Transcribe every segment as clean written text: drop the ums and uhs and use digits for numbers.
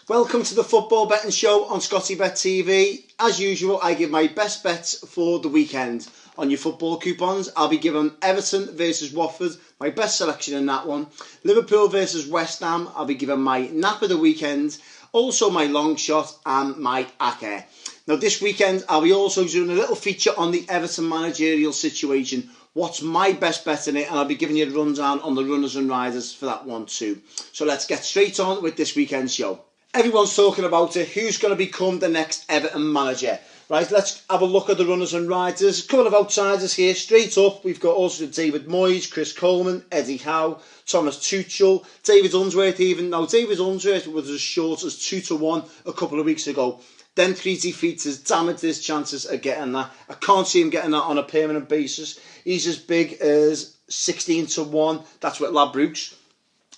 Welcome to the Football Betting Show on Scotty Bet TV. As usual, I give my best bets for the weekend. On your football coupons, I'll be giving Everton versus Watford, my best selection in that one. Liverpool versus West Ham, I'll be giving my nap of the weekend, also my long shot and my Ake. Now this weekend, I'll be also doing a little feature on the Everton managerial situation. What's my best bet in it, and I'll be giving you a rundown on the runners and riders for that one too. So let's get straight on with this weekend's show. Everyone's talking about it. Who's going to become the next Everton manager? Right, let's have a look at the runners and riders. A couple of outsiders here. Straight up, we've got also David Moyes, Chris Coleman, Eddie Howe, Thomas Tuchel, David Unsworth even. Now, David Unsworth was as short as 2-1 a couple of weeks ago. Then 3 defeats has damaged his chances of getting that. I can't see him getting that on a permanent basis. He's as big as 16-1. That's with Ladbrokes.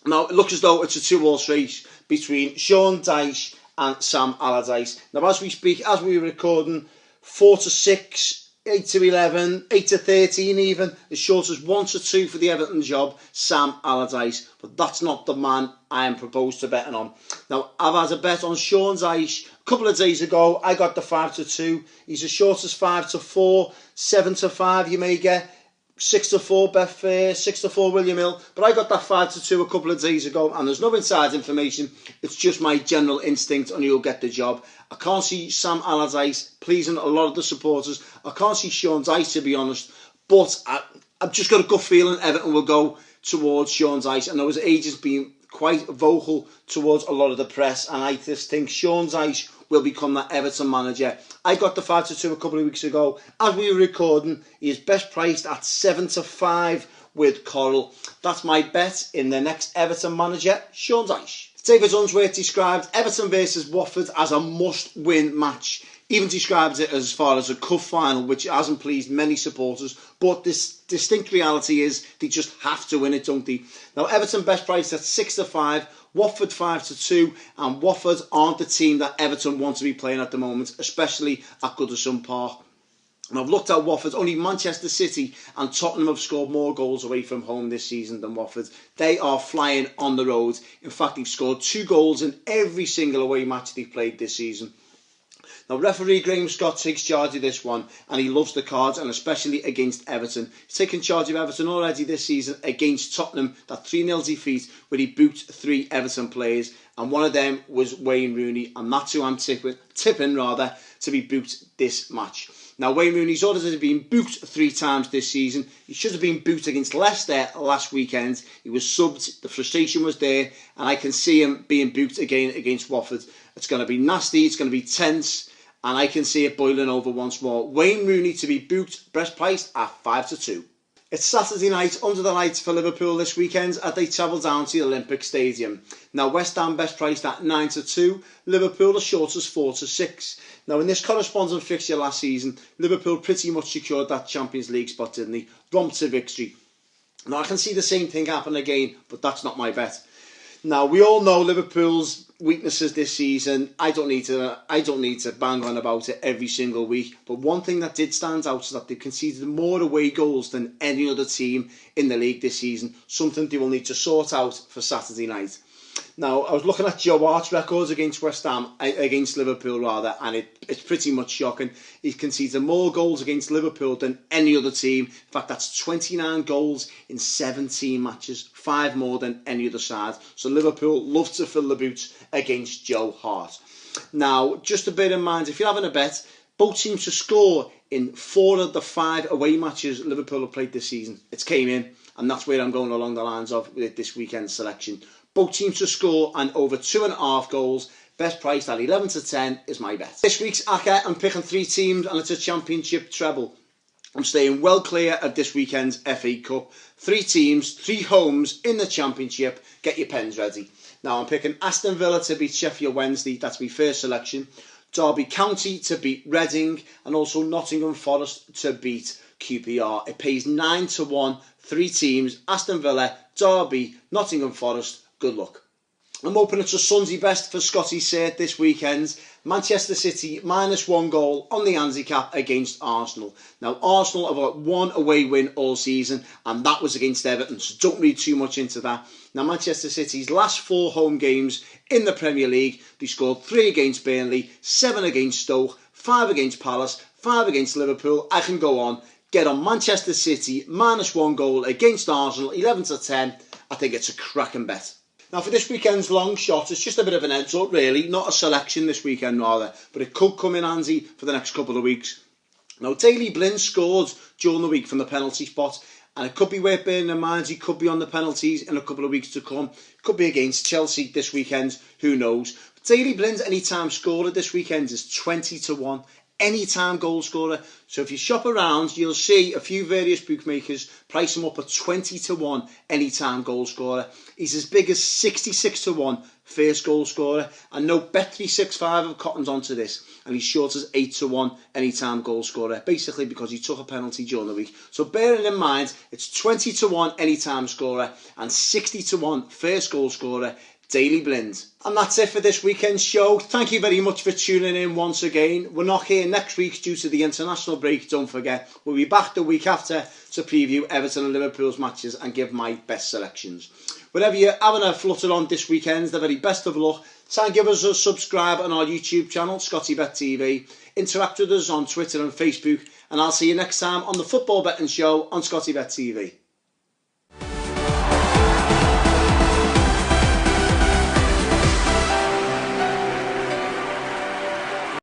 Now, it looks as though it's a 2-horse race between Sean Dyche and Sam Allardyce. Now, as we speak, as we're recording, 4-6, 8-11, 8-13 even, as short as 1-2 for the Everton job, Sam Allardyce. But that's not the man I am proposed to betting on. Now, I've had a bet on Sean Dyche a couple of days ago. I got the 5-2. He's as short as 5-4, 7-5 you may get. 6-4 Betfair, 6-4 William Hill, but I got that 5-2 a couple of days ago, and there's no inside information. It's just my general instinct on who'll get the job. I can't see Sam Allardyce pleasing a lot of the supporters. I can't see Sean Dyche, to be honest, but I've just got a gut feeling Everton will go towards Sean Dyche. I know his agent's been quite vocal towards a lot of the press, and I just think Sean Dyche will become that Everton manager. I got the 5-2 a couple of weeks ago. As we were recording, he is best priced at 7-5 with Coral. That's my bet in the next Everton manager, Sean Dyche. David Unsworth described Everton versus Watford as a must-win match. Even describes it as far as a cup final, which hasn't pleased many supporters. But this distinct reality is they just have to win it, don't they? Now, Everton best priced at 6-5. Watford 5-2, and Watford aren't the team that Everton want to be playing at the moment, especially at Goodison Park. And I've looked at Watford. Only Manchester City and Tottenham have scored more goals away from home this season than Watford. They are flying on the road. In fact, they've scored 2 goals in every single away match they've played this season. Now, referee Graham Scott takes charge of this one, and he loves the cards, and especially against Everton. He's taken charge of Everton already this season against Tottenham, that 3-0 defeat where he booked 3 Everton players, and one of them was Wayne Rooney, and that's who I'm tipping to be booked this match. Now, Wayne Rooney's already been booked 3 times this season. He should have been booked against Leicester last weekend. He was subbed, the frustration was there, and I can see him being booked again against Watford. It's going to be nasty, it's going to be tense, and I can see it boiling over once more. Wayne Rooney to be booked, best priced at 5-2. It's Saturday night under the lights for Liverpool this weekend as they travel down to the Olympic Stadium. Now, West Ham best priced at 9-2, Liverpool as short as 4-6. Now, in this corresponding fixture last season, Liverpool pretty much secured that Champions League spot, didn't they? Romped to victory. Now, I can see the same thing happen again, but that's not my bet. Now, we all know Liverpool's weaknesses this season. I don't need to bang on about it every single week. But one thing that did stand out is that they've conceded more away goals than any other team in the league this season. Something they will need to sort out for Saturday night. Now, I was looking at Joe Hart's records against Liverpool rather, and it's pretty much shocking. He conceded more goals against Liverpool than any other team. In fact, that's 29 goals in 17 matches, 5 more than any other side. So Liverpool love to fill the boots against Joe Hart. Now, just to bear in mind, if you're having a bet, both teams to score in 4 of the 5 away matches Liverpool have played this season. It's came in, and that's where I'm going along the lines of with this weekend's selection. Both teams to score and over 2.5 goals. Best priced at 11-10 is my bet. This week's Ake, I'm picking 3 teams and it's a championship treble. I'm staying well clear of this weekend's FA Cup. 3 teams, 3 homes in the championship. Get your pens ready. Now I'm picking Aston Villa to beat Sheffield Wednesday. That's my first selection. Derby County to beat Reading, and also Nottingham Forest to beat QPR. It pays 9-1. 3 teams, Aston Villa, Derby, Nottingham Forest. Good luck. I'm hoping it's a Sunday best for Scotty's sake this weekend. Manchester City -1 goal on the handicap against Arsenal. Now, Arsenal have got one away win all season, and that was against Everton, so don't read too much into that. Now, Manchester City's last 4 home games in the Premier League, they scored 3 against Burnley, 7 against Stoke, 5 against Palace, 5 against Liverpool. I can go on. Get on Manchester City -1 goal against Arsenal, 11 to 10. I think it's a cracking bet. Now for this weekend's long shot, it's just a bit of an heads up really, not a selection this weekend rather, but it could come in handy for the next couple of weeks. Now Daley Blind scored during the week from the penalty spot, and it could be worth bearing in mind he could be on the penalties in a couple of weeks to come. Could be against Chelsea this weekend, who knows. But Daley Blind anytime scorer this weekend is 20 to 1. Anytime goal scorer. So if you shop around, you'll see a few various bookmakers price him up at 20 to 1 anytime goal scorer. He's as big as 66 to 1 first goal scorer, and no Bet365 have cottoned onto this, and he's short as 8 to 1 anytime goal scorer, basically because he took a penalty during the week. So bearing in mind, it's 20 to 1 anytime scorer and 60 to 1 first goal scorer, Daley Blind. And that's it for this weekend's show. Thank you very much for tuning in once again. We're not here next week due to the international break, don't forget. We'll be back the week after to preview Everton and Liverpool's matches and give my best selections. Whatever you're having a flutter on this weekend, the very best of luck. Try and give us a subscribe on our YouTube channel, ScottyBet TV. Interact with us on Twitter and Facebook, and I'll see you next time on the Football Betting Show on ScottyBet TV.